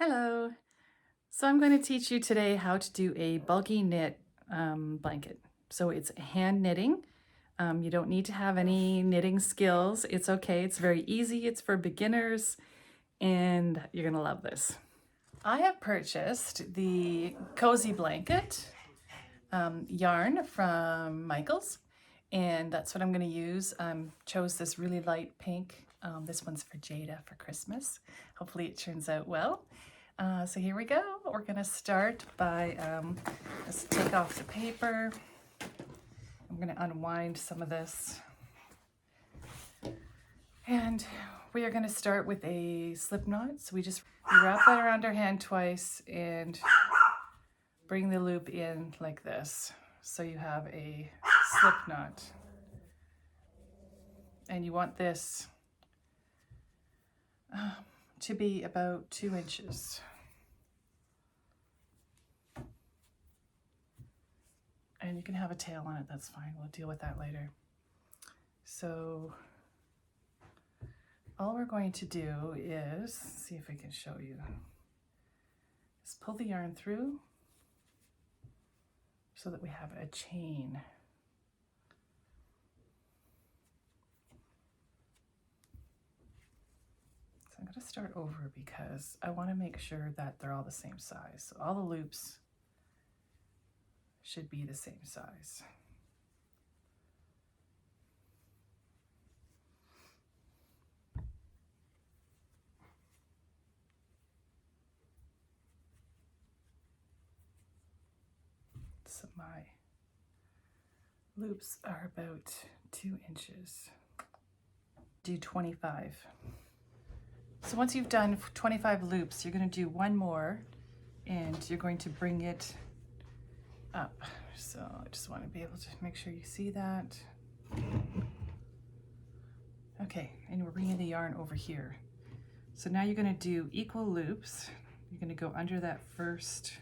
Hello. So I'm going to teach you today how to do a bulky knit blanket. So it's hand knitting. You don't need to have any knitting skills. It's okay. It's very easy. It's for beginners and you're going to love this. I have purchased the Cozy Blanket yarn from Michaels, and that's what I'm going to use. Chose this really light pink. This one's for Jada for Christmas. Hopefully it turns out well. So here we go. We're going to start by let's take off the paper. I'm going to unwind some of this. And we are going to start with a slip knot. So we just wrap that around our hand twice and bring the loop in like this. So you have a slip knot. And you want this to be about 2 inches. And you can have a tail on it, that's fine. We'll deal with that later. So all we're going to do is, see if we can show you, is pull the yarn through so that we have a chain. So I'm going to start over because I want to make sure that they're all the same size. So all the loops should be the same size. So my loops are about 2 inches. Do 25. So once you've done 25 loops, you're going to do one more and you're going to bring it up. So I just want to be able to make sure you see that. Okay, and we're bringing the yarn over here. So now you're going to do equal loops. You're going to go under that first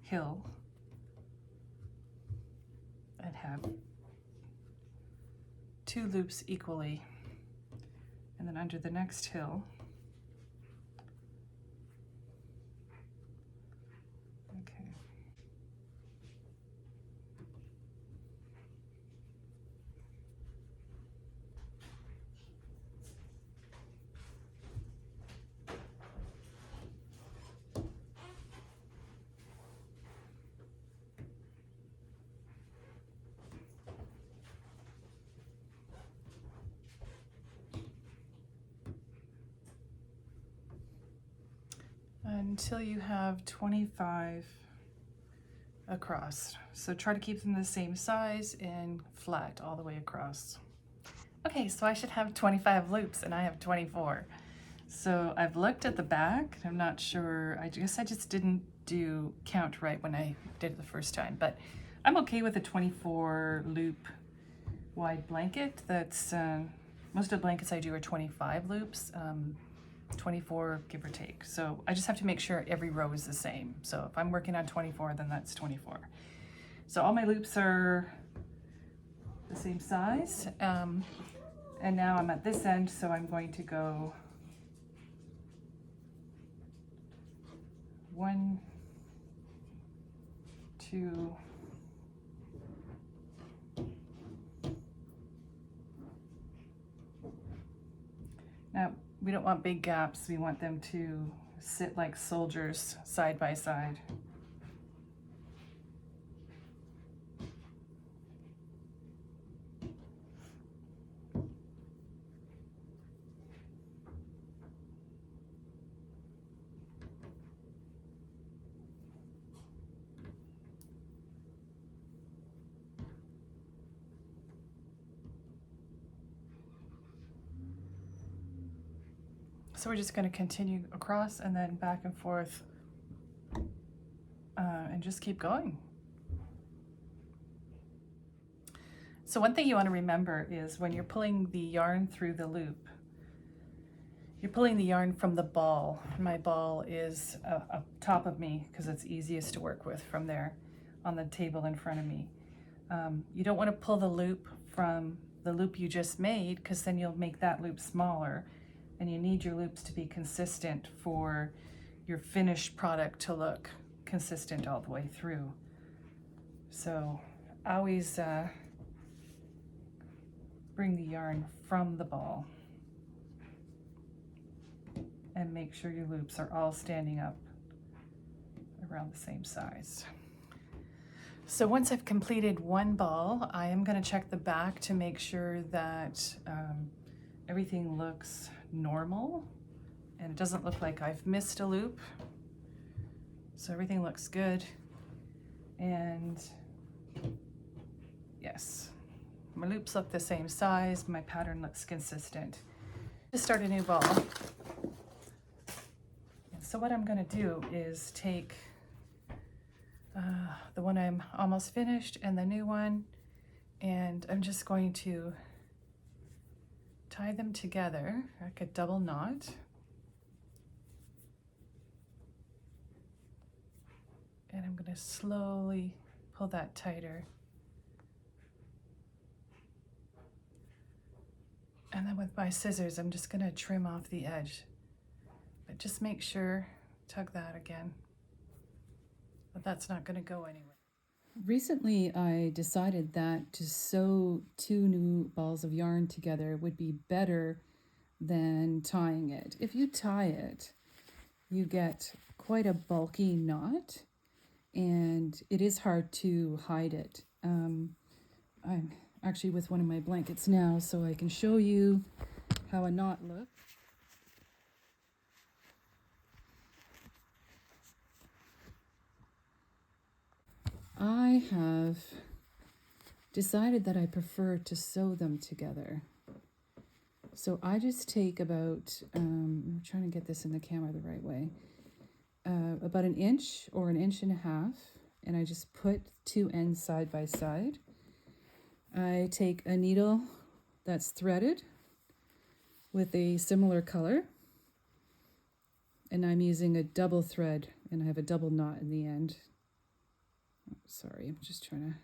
hill and have 2 loops equally, and then under the next hill until you have 25 across. So try to keep them the same size and flat all the way across. Okay, so I should have 25 loops and I have 24. So I've looked at the back, I'm not sure, I guess I just didn't do count right when I did it the first time, but I'm okay with a 24 loop wide blanket. That's, most of the blankets I do are 25 loops, 24 give or take. So I just have to make sure every row is the same. So if I'm working on 24, then that's 24. So all my loops are the same size. And now I'm at this end, so I'm going to go 1, 2, now we don't want big gaps. We want them to sit like soldiers side by side. So we're just going to continue across and then back and forth and just keep going. So one thing you want to remember is when you're pulling the yarn through the loop, you're pulling the yarn from the ball. My ball is up top of me because it's easiest to work with from there on the table in front of me. You don't want to pull the loop from the loop you just made because then you'll make that loop smaller and you need your loops to be consistent for your finished product to look consistent all the way through. So always bring the yarn from the ball and make sure your loops are all standing up around the same size. So once I've completed one ball, I am going to check the back to make sure that everything looks normal and it doesn't look like I've missed a loop. So everything looks good. And yes, my loops look the same size, my pattern looks consistent. To start a new ball. And so what I'm going to do is take the one I'm almost finished and the new one, and I'm just going to tie them together like a double knot. And I'm going to slowly pull that tighter. And then with my scissors, I'm just going to trim off the edge. But just make sure, tug that again. But that's not going to go anywhere. Recently, I decided that to sew 2 new balls of yarn together would be better than tying it. If you tie it, you get quite a bulky knot, and it is hard to hide it. I'm actually with one of my blankets now, so I can show you how a knot looks. I have decided that I prefer to sew them together. So I just take about, I'm trying to get this in the camera the right way, about 1 inch or 1.5 inches, and I just put 2 ends side by side. I take a needle that's threaded with a similar color, and I'm using a double thread, and I have a double knot in the end. Oh, sorry, I'm just trying to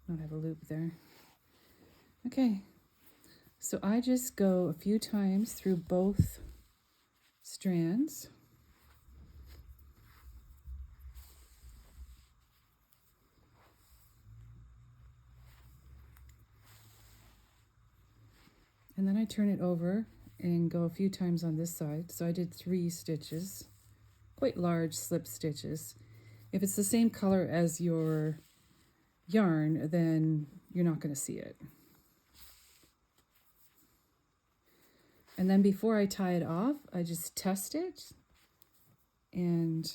not have a loop there. Okay, so I just go a few times through both strands. And then I turn it over and go a few times on this side. So I did 3 stitches, quite large slip stitches. If it's the same color as your yarn, then you're not going to see it. And then before I tie it off, I just test it, and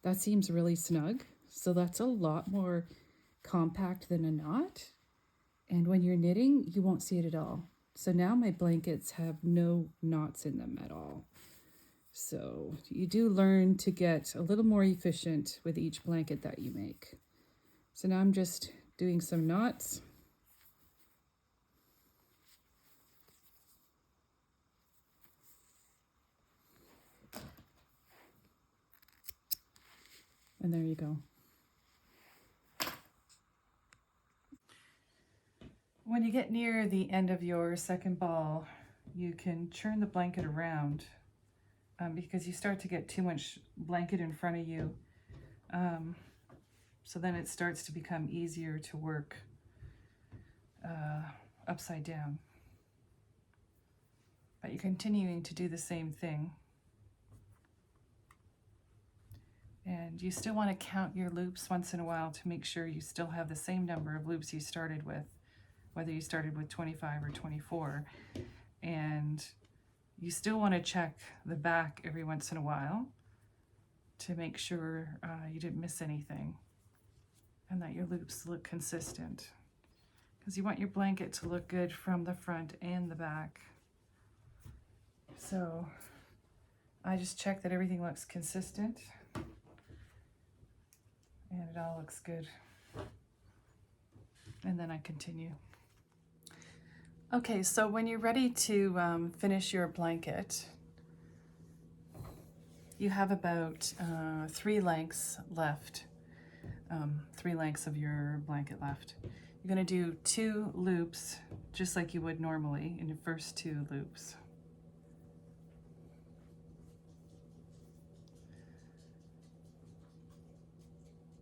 that seems really snug. So that's a lot more compact than a knot. And when you're knitting, you won't see it at all. So now my blankets have no knots in them at all. So you do learn to get a little more efficient with each blanket that you make. So now I'm just doing some knots. And there you go. When you get near the end of your second ball, you can turn the blanket around because you start to get too much blanket in front of you. So then it starts to become easier to work upside down. But you're continuing to do the same thing. And you still want to count your loops once in a while to make sure you still have the same number of loops you started with, whether you started with 25 or 24. And you still want to check the back every once in a while to make sure you didn't miss anything and that your loops look consistent, because you want your blanket to look good from the front and the back. So I just check that everything looks consistent and it all looks good. And then I continue. Okay, so when you're ready to finish your blanket, you have about 3 lengths left, 3 lengths of your blanket left. You're going to do 2 loops just like you would normally in your first 2 loops.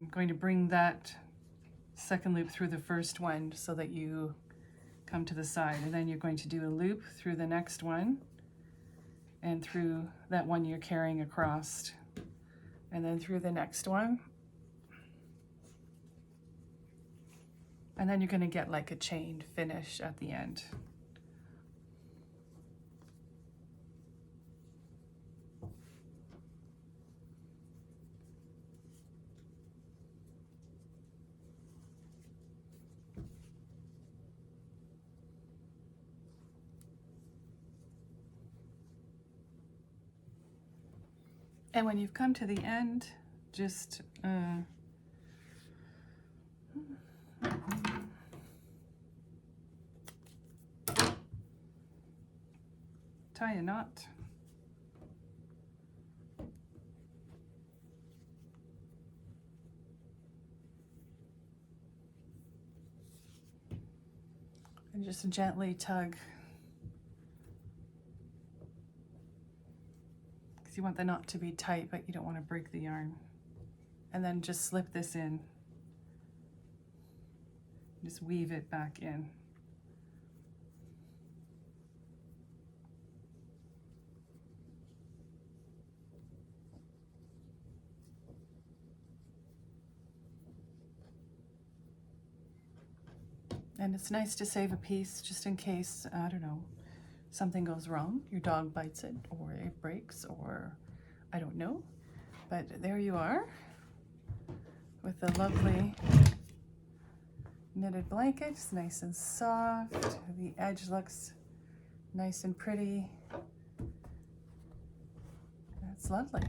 I'm going to bring that second loop through the first one so that you come to the side, and then you're going to do a loop through the next one and through that one you're carrying across, and then through the next one, and then you're going to get like a chain finish at the end. And when you've come to the end, just tie a knot. And just gently tug. You want the knot to be tight, but you don't want to break the yarn. And then just slip this in. Just weave it back in. And it's nice to save a piece just in case, I don't know, something goes wrong, your dog bites it, or it breaks, or I don't know. But there you are with the lovely knitted blanket. It's nice and soft. The edge looks nice and pretty. That's lovely.